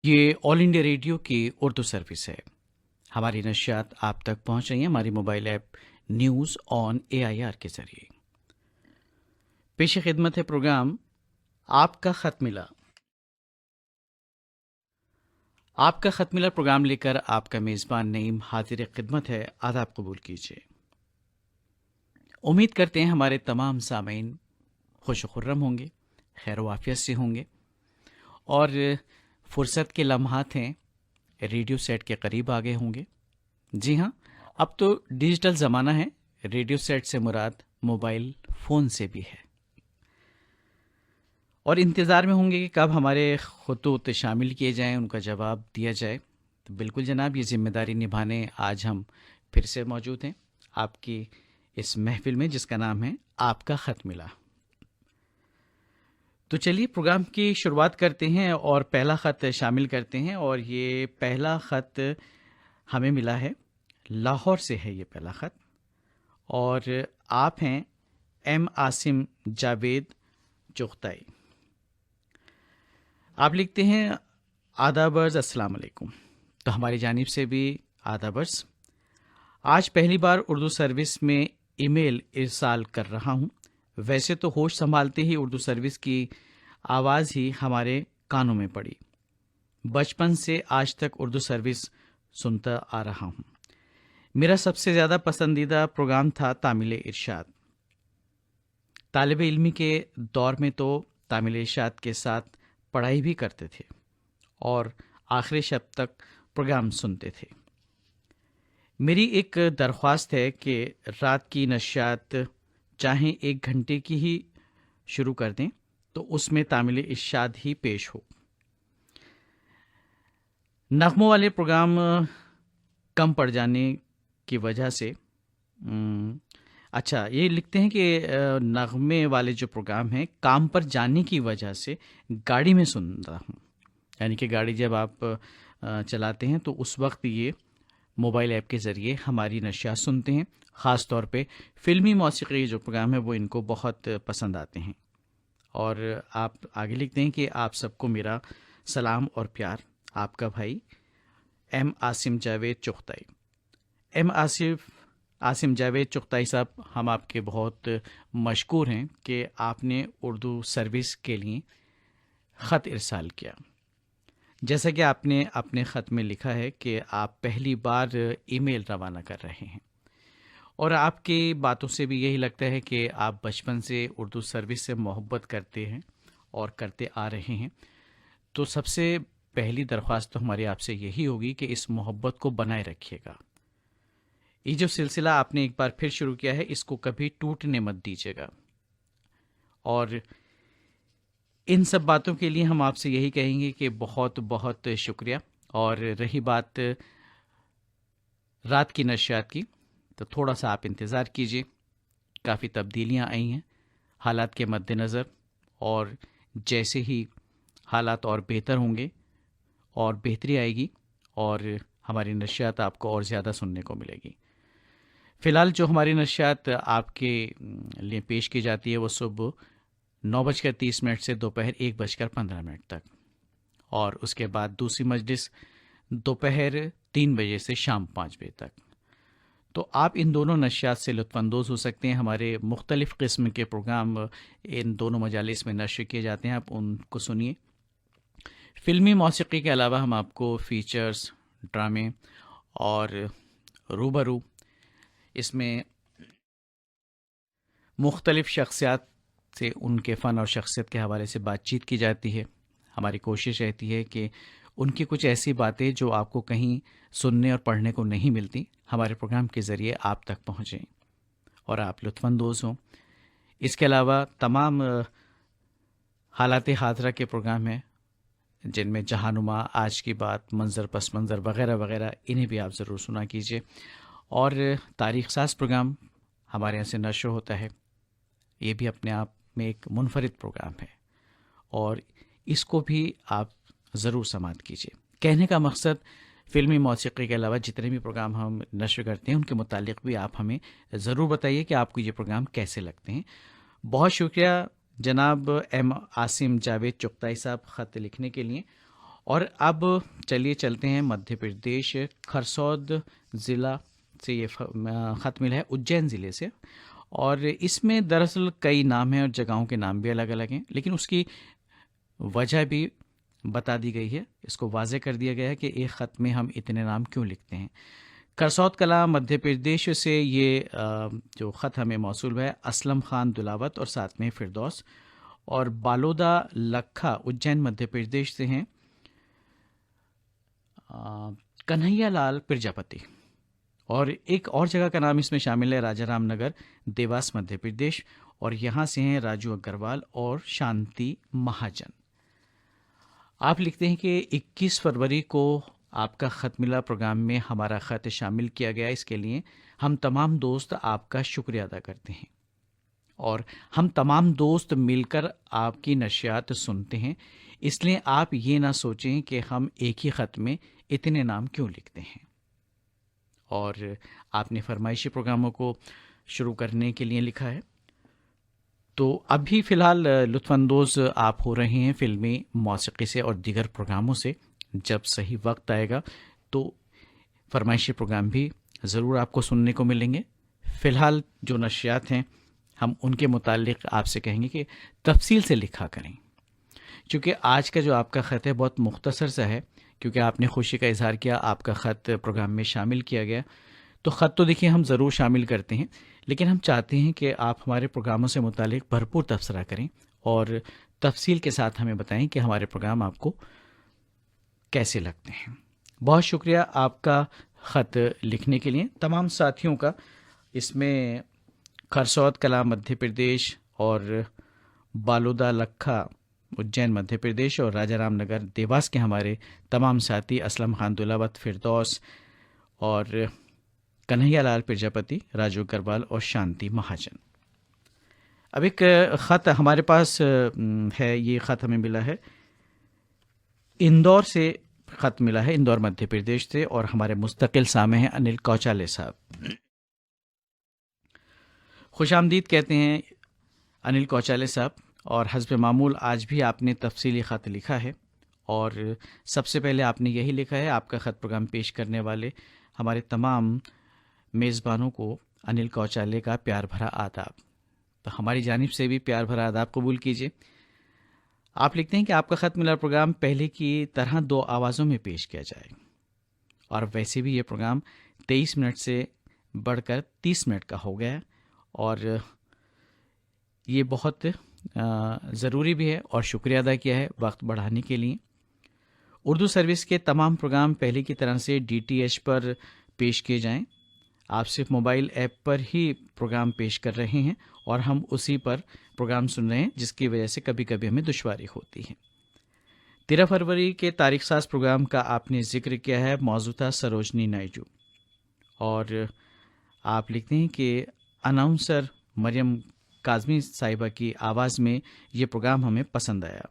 یہ آل India radio کی Urdu service ہے۔ ہماری نشریات آپ تک پہنچ رہی ہیں ہماری mobile app news on AIR کے ذریعے۔ پیش خدمت ہے پروگرام آپ کا خط ملا۔ آپ کا خط ملا پروگرام لے کر آپ کا میزبان نعیم حاضر خدمت ہے۔ آداب قبول کیجیے۔ امید کرتے ہیں ہمارے تمام سامعین خوش و خرم ہوں گے، خیر و عافیت سے ہوں گے، اور فرصت کے لمحات ہیں ریڈیو سیٹ کے قریب آگے ہوں گے۔ جی ہاں، اب تو ڈیجیٹل زمانہ ہے، ریڈیو سیٹ سے مراد موبائل فون سے بھی ہے، اور انتظار میں ہوں گے کہ کب ہمارے خطوط شامل کیے جائیں، ان کا جواب دیا جائے۔ تو بالکل جناب، یہ ذمہ داری نبھانے آج ہم پھر سے موجود ہیں آپ کی اس محفل میں جس کا نام ہے آپ کا خط ملا۔ تو چلیے پروگرام کی شروعات کرتے ہیں اور پہلا خط شامل کرتے ہیں، اور یہ پہلا خط ہمیں ملا ہے لاہور سے ہے۔ یہ پہلا خط، اور آپ ہیں ایم عاصم جاوید چغتائی۔ آپ لکھتے ہیں آدابرز السلام علیکم۔ تو ہماری جانب سے بھی آدابرز۔ آج پہلی بار اردو سروس میں ای میل ارسال کر رہا ہوں۔ ویسے تو ہوش سنبھالتے ہی اردو سروس کی آواز ہی ہمارے کانوں میں پڑی۔ بچپن سے آج تک اردو سروس سنتا آ رہا ہوں۔ میرا سب سے زیادہ پسندیدہ پروگرام تھا تامل ارشاد۔ طالب علمی کے دور میں تو تامل ارشاد کے ساتھ پڑھائی بھی کرتے تھے اور آخری شب تک پروگرام سنتے تھے۔ میری ایک درخواست ہے کہ رات کی نشریات چاہیں 1 گھنٹے کی ہی شروع کر دیں تو اس میں تامل ارشاد ہی پیش ہو۔ نغموں والے پروگرام کم پڑ جانے کی وجہ سے اچھا یہ لکھتے ہیں کہ نغمے والے جو پروگرام ہیں کام پر جانے کی وجہ سے گاڑی میں سنتا ہوں، یعنی کہ گاڑی جب آپ چلاتے ہیں تو اس وقت یہ موبائل ایپ کے ذریعے ہماری نشریات سنتے ہیں۔ خاص طور پہ فلمی موسیقی جو پروگرام ہے وہ ان کو بہت پسند آتے ہیں۔ اور آپ آگے لکھتے ہیں کہ آپ سب کو میرا سلام اور پیار، آپ کا بھائی ایم عاصم جاوید چغتائی۔ ایم عاصم جاوید چغتائی صاحب، ہم آپ کے بہت مشکور ہیں کہ آپ نے اردو سروس کے لیے خط ارسال کیا۔ جیسا کہ آپ نے اپنے خط میں لکھا ہے کہ آپ پہلی بار ای میل روانہ کر رہے ہیں، اور آپ کی باتوں سے بھی یہی لگتا ہے کہ آپ بچپن سے اردو سروس سے محبت کرتے ہیں اور کرتے آ رہے ہیں۔ تو سب سے پہلی درخواست تو ہماری آپ سے یہی ہوگی کہ اس محبت کو بنائے رکھیے گا۔ یہ جو سلسلہ آپ نے ایک بار پھر شروع کیا ہے اس کو کبھی ٹوٹنے مت دیجیے گا، اور ان سب باتوں کے لیے ہم آپ سے یہی کہیں گے کہ بہت بہت شکریہ۔ اور رہی بات رات کی نشریات کی، تو تھوڑا سا آپ انتظار کیجیے، کافی تبدیلیاں آئی ہیں حالات کے مد نظر، اور جیسے ہی حالات اور بہتر ہوں گے اور بہتری آئے گی اور ہماری نشریات آپ کو اور زیادہ سننے کو ملے گی۔ فی الحال جو ہماری نشریات آپ کے لیے پیش کی جاتی ہے وہ صبح 9:30 سے دوپہر 1:15 تک، اور اس کے بعد دوسری مجلس دوپہر 3 بجے سے شام 5 بجے تک۔ تو آپ ان دونوں نشریات سے لطف اندوز ہو سکتے ہیں۔ ہمارے مختلف قسم کے پروگرام ان دونوں مجالس میں نشر کیے جاتے ہیں، آپ ان کو سنیے۔ فلمی موسیقی کے علاوہ ہم آپ کو فیچرز، ڈرامے اور روبرو، اس میں مختلف شخصیات سے ان کے فن اور شخصیت کے حوالے سے بات چیت کی جاتی ہے۔ ہماری کوشش رہتی ہے کہ ان کی کچھ ایسی باتیں جو آپ کو کہیں سننے اور پڑھنے کو نہیں ملتی، ہمارے پروگرام کے ذریعے آپ تک پہنچیں اور آپ لطف اندوز ہوں۔ اس کے علاوہ تمام حالات حاضرہ کے پروگرام ہیں جن میں جہانما، آج کی بات، منظر پس منظر وغیرہ وغیرہ، انہیں بھی آپ ضرور سنا کیجیے۔ اور تاریخ ساز پروگرام ہمارے یہاں سے نشر ہوتا ہے، یہ بھی اپنے آپ میں ایک منفرد پروگرام ہے، اور اس کو بھی آپ ضرور سماعت کیجیے۔ کہنے کا مقصد فلمی موسیقی کے علاوہ جتنے بھی پروگرام ہم نشر کرتے ہیں ان کے متعلق بھی آپ ہمیں ضرور بتائیے کہ آپ کو یہ پروگرام کیسے لگتے ہیں۔ بہت شکریہ جناب ایم عاصم جاوید چغتائی صاحب خط لکھنے کے لیے، اور اب چلیے چلتے ہیں مدھیہ پردیش خرسود ضلع سے. یہ خط ملا ہے اجین ضلع سے، اور اس میں دراصل کئی نام ہیں اور جگہوں کے نام بھی الگ الگ ہیں، لیکن اس کی وجہ بھی بتا دی گئی ہے. اس کو واضح کر دیا گیا ہے کہ ایک خط میں ہم اتنے نام کیوں لکھتے ہیں. کرسوت کلاں مدھیہ پردیش سے یہ جو خط ہمیں موصول ہوا ہے اسلم خان دلاوت اور ساتھ میں فردوس. اور بالودا لکھا اجین مدھیہ پردیش سے ہیں کنہیا لال پرجاپتی. اور ایک اور جگہ کا نام اس میں شامل ہے راجا رام نگر دیواس مدھیہ پردیش، اور یہاں سے ہیں راجو اگروال اور شانتی مہاجن. آپ لکھتے ہیں کہ 21 فروری کو آپ کا خط ملا پروگرام میں ہمارا خط شامل کیا گیا، اس کے لیے ہم تمام دوست آپ کا شکریہ ادا کرتے ہیں، اور ہم تمام دوست مل کر آپ کی نشریات سنتے ہیں، اس لیے آپ یہ نہ سوچیں کہ ہم ایک ہی خط میں اتنے نام کیوں لکھتے ہیں. اور آپ نے فرمائشی پروگراموں کو شروع کرنے کے لیے لکھا ہے. تو ابھی فی الحال لطف اندوز آپ ہو رہے ہیں فلمی موسیقی سے اور دیگر پروگراموں سے. جب صحیح وقت آئے گا تو فرمائشی پروگرام بھی ضرور آپ کو سننے کو ملیں گے. فی الحال جو نشریات ہیں ہم ان کے متعلق آپ سے کہیں گے کہ تفصیل سے لکھا کریں، چونکہ آج کا جو آپ کا خط ہے بہت مختصر سا ہے، کیونکہ آپ نے خوشی کا اظہار کیا، آپ کا خط پروگرام میں شامل کیا گیا. تو خط تو دیکھیے ہم ضرور شامل کرتے ہیں، لیکن ہم چاہتے ہیں کہ آپ ہمارے پروگراموں سے متعلق بھرپور تبصرہ کریں اور تفصیل کے ساتھ ہمیں بتائیں کہ ہمارے پروگرام آپ کو کیسے لگتے ہیں. بہت شکریہ آپ کا خط لکھنے کے لیے. تمام ساتھیوں کا، اس میں خرسود کلاں مدھیہ پردیش اور بالودا لکھا اجین مدھیہ پردیش اور راجا رام نگر دیواس کے ہمارے تمام ساتھی اسلم خان دلاوت، فردوس اور کنہیا لال پرجاپتی، راجو اگروال اور شانتی مہاجن. اب ایک خط ہمارے پاس ہے، یہ خط ہمیں ملا ہے اندور سے. خط ملا ہے اندور مدھیہ پردیش سے، اور ہمارے مستقل سامع ہیں انل کوچالے صاحب. خوش آمدید کہتے ہیں انل کوچالے صاحب. اور حسب معمول آج بھی آپ نے تفصیلی خط لکھا ہے، اور سب سے پہلے آپ نے یہی لکھا ہے: آپ کا خط پروگرام پیش کرنے والے ہمارے تمام میزبانوں کو انل کوچالے کا پیار بھرا آداب. تو ہماری جانب سے بھی پیار بھرا آداب قبول کیجیے. آپ لکھتے ہیں کہ آپ کا خط ملا پروگرام پہلے کی طرح 2 آوازوں میں پیش کیا جائے، اور ویسے بھی یہ پروگرام 23 منٹ سے بڑھ کر 30 منٹ کا ہو گیا، اور یہ بہت ضروری بھی ہے، اور شکریہ ادا کیا ہے وقت بڑھانے کے لیے. اردو سروس کے تمام پروگرام پہلے کی طرح سے DTH پر پیش کیے جائیں. آپ صرف موبائل ایپ پر ہی پروگرام پیش کر رہے ہیں، اور ہم اسی پر پروگرام سن رہے ہیں، جس کی وجہ سے کبھی کبھی ہمیں دشواری ہوتی ہے. 13 فروری کے تاریخ ساز پروگرام کا آپ نے ذکر کیا ہے، موضوع تھا سروجنی نائیڈو. اور آپ لکھتے ہیں کہ اناؤنسر مریم کاظمی صاحبہ کی آواز میں یہ پروگرام ہمیں پسند آیا.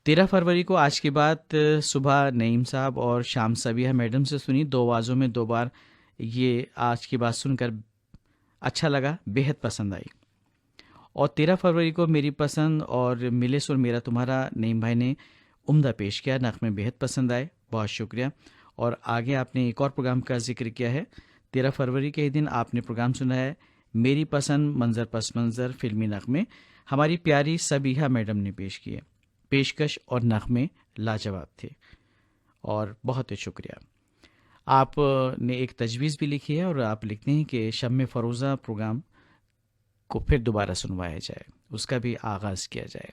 13 فروری کو آج کی بات صبح نعیم صاحب اور شام صبیحہ میڈم سے سنی. 2 آوازوں میں 2 بار یہ آج کی بات سن کر اچھا لگا، بےحد پسند آئی. اور 13 فروری کو میری پسند اور ملے سر میرا تمہارا نعیم بھائی نے عمدہ پیش کیا، نغمے بےحد پسند آئے، بہت شکریہ. اور آگے آپ نے ایک اور پروگرام کا ذکر کیا ہے. 13 فروری کے ہی دن آپ نے پروگرام سنا ہے میری پسند منظر پس منظر فلمی نغمے، ہماری پیاری صبیحہ میڈم نے پیش کیے. پیشکش اور نغمے لاجواب تھے، اور بہت شکریہ. آپ نے ایک تجویز بھی لکھی ہے، اور آپ لکھتے ہیں کہ شمع فروزہ پروگرام کو پھر دوبارہ سنوایا جائے، اس کا بھی آغاز کیا جائے.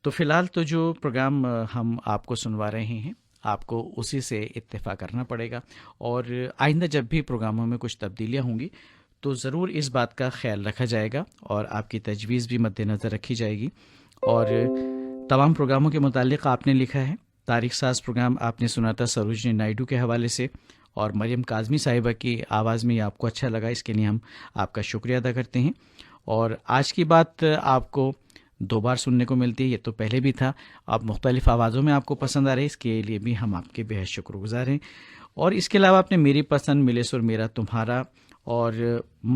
تو فی الحال تو جو پروگرام ہم آپ کو سنوا رہے ہیں آپ کو اسی سے اتفاق کرنا پڑے گا، اور آئندہ جب بھی پروگراموں میں کچھ تبدیلیاں ہوں گی تو ضرور اس بات کا خیال رکھا جائے گا، اور آپ کی تجویز بھی مد نظر رکھی جائے گی. اور تمام پروگراموں کے متعلق آپ نے لکھا ہے. تاریخ ساز پروگرام آپ نے سنا تھا سروجنی نائیڈو کے حوالے سے، اور مریم کاظمی صاحبہ کی آواز میں یہ آپ کو اچھا لگا، اس کے لیے ہم آپ کا شکریہ ادا کرتے ہیں. اور آج کی بات آپ کو 2 بار سننے کو ملتی ہے، یہ تو پہلے بھی تھا، آپ مختلف آوازوں میں آپ کو پسند آ رہے، اس کے لیے بھی ہم آپ کے بے حد شکر گزار ہیں. اور اس کے علاوہ آپ نے میری پسند، ملے سر میرا تمہارا، اور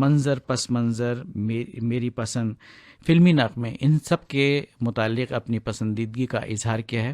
منظر پس منظر، میری پسند، فلمی نغمے، ان سب کے متعلق اپنی پسندیدگی کا اظہار کیا ہے.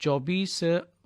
24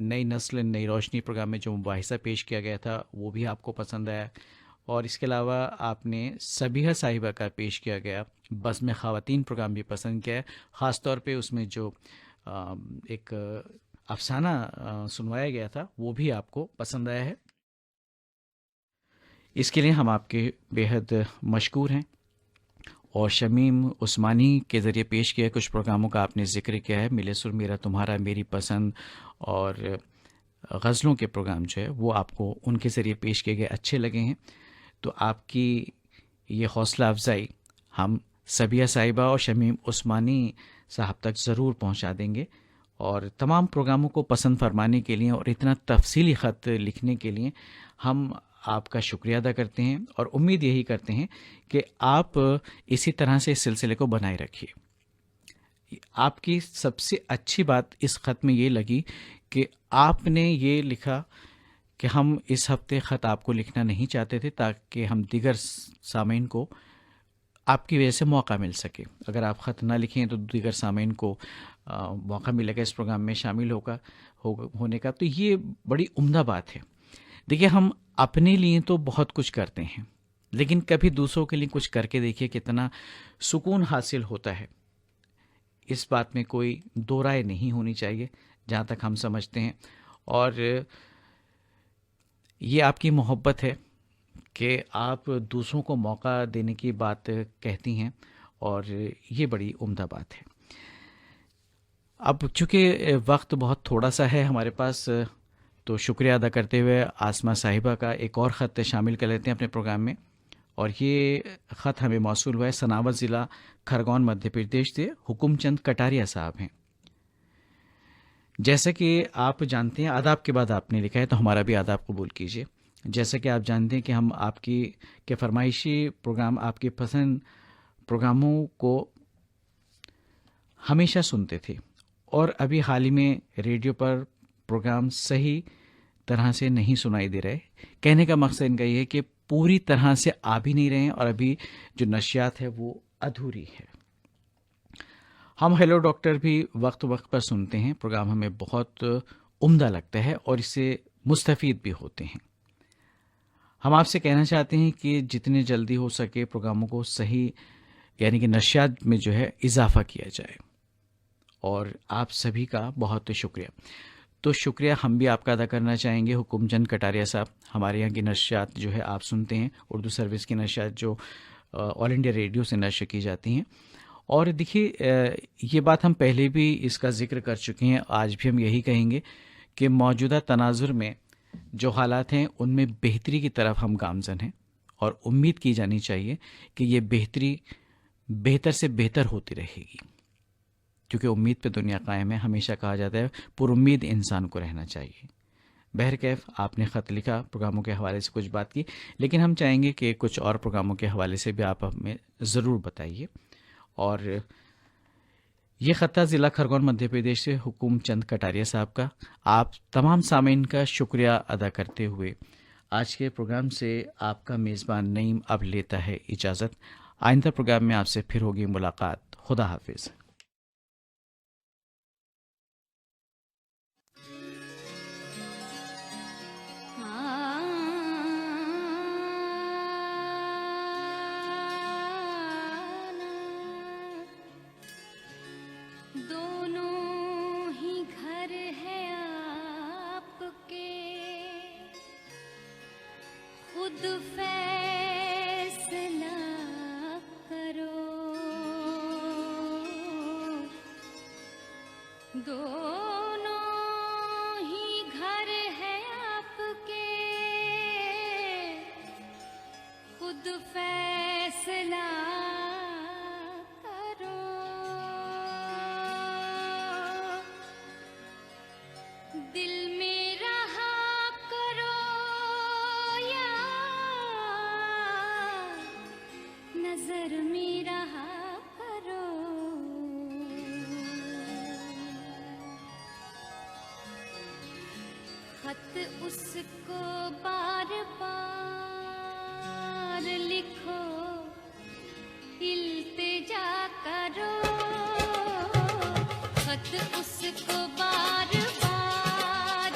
نئی نسل نئی روشنی پروگرام میں جو مباحثہ پیش کیا گیا تھا وہ بھی آپ کو پسند آیا، اور اس کے علاوہ آپ نے سبیحہ صاحبہ کا پیش کیا گیا بزم خواتین پروگرام بھی پسند کیا ہے، خاص طور پہ اس میں جو ایک افسانہ سنوایا گیا تھا وہ بھی آپ کو پسند آیا ہے۔ اس کے لیے ہم آپ کے بیحد مشکور ہیں۔ اور شمیم عثمانی کے ذریعے پیش کیا کچھ پروگراموں کا آپ نے ذکر کیا ہے، ملے سر میرا تمہارا، میری پسند اور غزلوں کے پروگرام جو ہے وہ آپ کو ان کے ذریعے پیش کیے گئے اچھے لگے ہیں، تو آپ کی یہ حوصلہ افزائی ہم سبیہ صاحبہ اور شمیم عثمانی صاحب تک ضرور پہنچا دیں گے، اور تمام پروگراموں کو پسند فرمانے کے لیے اور اتنا تفصیلی خط لکھنے کے لیے ہم آپ کا شکریہ ادا کرتے ہیں، اور امید یہی کرتے ہیں کہ آپ اسی طرح سے اس سلسلے کو بنائے رکھیے۔ آپ کی سب سے اچھی بات اس خط میں یہ لگی کہ آپ نے یہ لکھا کہ ہم اس ہفتے خط آپ کو لکھنا نہیں چاہتے تھے تاکہ ہم دیگر سامعین کو آپ کی وجہ سے موقع مل سکے۔ اگر آپ خط نہ لکھیں تو دیگر سامعین کو موقع ملے گا اس پروگرام میں شامل ہونے کا، تو یہ بڑی عمدہ بات ہے۔ دیکھیے، ہم اپنے لیے تو بہت کچھ کرتے ہیں، لیکن کبھی دوسروں کے لیے کچھ کر کے دیکھیے کتنا سکون حاصل ہوتا ہے۔ اس بات میں کوئی دو رائے نہیں ہونی چاہیے جہاں تک ہم سمجھتے ہیں، اور یہ آپ کی محبت ہے کہ آپ دوسروں کو موقع دینے کی بات کہتی ہیں، اور یہ بڑی عمدہ بات ہے۔ اب چونکہ وقت بہت تھوڑا سا ہے ہمارے پاس، تو شکریہ ادا کرتے ہوئے آسمہ صاحبہ کا ایک اور خط شامل کر لیتے ہیں اپنے پروگرام میں، اور یہ خط ہمیں موصول ہوا ہے سناور ضلع کھرگون مدھیہ پردیش سے حکم چند کٹاریا صاحب ہیں۔ جیسا کہ آپ جانتے ہیں، آداب کے بعد آپ نے لکھا ہے تو ہمارا بھی آداب قبول کیجیے۔ جیسا کہ آپ جانتے ہیں کہ ہم آپ کے فرمائشی پروگرام، آپ کے پسند پروگراموں کو ہمیشہ سنتے تھے، اور ابھی حال ہی میں ریڈیو پر پروگرام صحیح طرح سے نہیں سنائی دے رہے۔ کہنے کا مقصد ان کا یہ ہے کہ پوری طرح سے آ بھی نہیں رہے ہیں، اور ابھی جو نشریات ہے وہ ادھوری ہے۔ ہم ہیلو ڈاکٹر بھی وقت وقت پر سنتے ہیں، پروگرام ہمیں بہت عمدہ لگتا ہے اور اس سے مستفید بھی ہوتے ہیں۔ ہم آپ سے کہنا چاہتے ہیں کہ جتنے جلدی ہو سکے پروگراموں کو صحیح یعنی کہ نشریات میں جو ہے اضافہ کیا جائے، اور آپ سبھی کا بہت شکریہ۔ تو شکریہ ہم بھی آپ کا ادا کرنا چاہیں گے حکم چند کٹاریا صاحب۔ ہمارے یہاں کی نشریات جو ہے آپ سنتے ہیں، اردو سروس کی نشریات جو آل انڈیا ریڈیو سے نشر کی جاتی ہیں، اور دیکھیے یہ بات ہم پہلے بھی اس کا ذکر کر چکے ہیں، آج بھی ہم یہی کہیں گے کہ موجودہ تناظر میں جو حالات ہیں ان میں بہتری کی طرف ہم گامزن ہیں، اور امید کی جانی چاہیے کہ یہ بہتری بہتر سے بہتر ہوتی رہے گی، کیونکہ امید پہ دنیا قائم ہے۔ ہمیشہ کہا جاتا ہے پر امید انسان کو رہنا چاہیے۔ بہرکیف آپ نے خط لکھا، پروگراموں کے حوالے سے کچھ بات کی، لیکن ہم چاہیں گے کہ کچھ اور پروگراموں کے حوالے سے بھی آپ ہمیں ضرور بتائیے۔ اور یہ خطہ ضلع کھرگون مدھیہ پردیش سے حکم چند کٹاریا صاحب کا۔ آپ تمام سامعین کا شکریہ ادا کرتے ہوئے آج کے پروگرام سے آپ کا میزبان نعیم اب لیتا ہے اجازت۔ آئندہ پروگرام میں آپ سے پھر ہوگی ملاقات۔ خدا حافظ۔ دونوں ہی گھر ہے آپ کے، خود فیصلہ کرو، دونوں ہی گھر ہے آپ کے، خود فیصلہ دل میں رہا کرو یا نظر میں رہا کرو، خط اس کو بار بار لکھو، التجا کرو، خط اس کو بار بار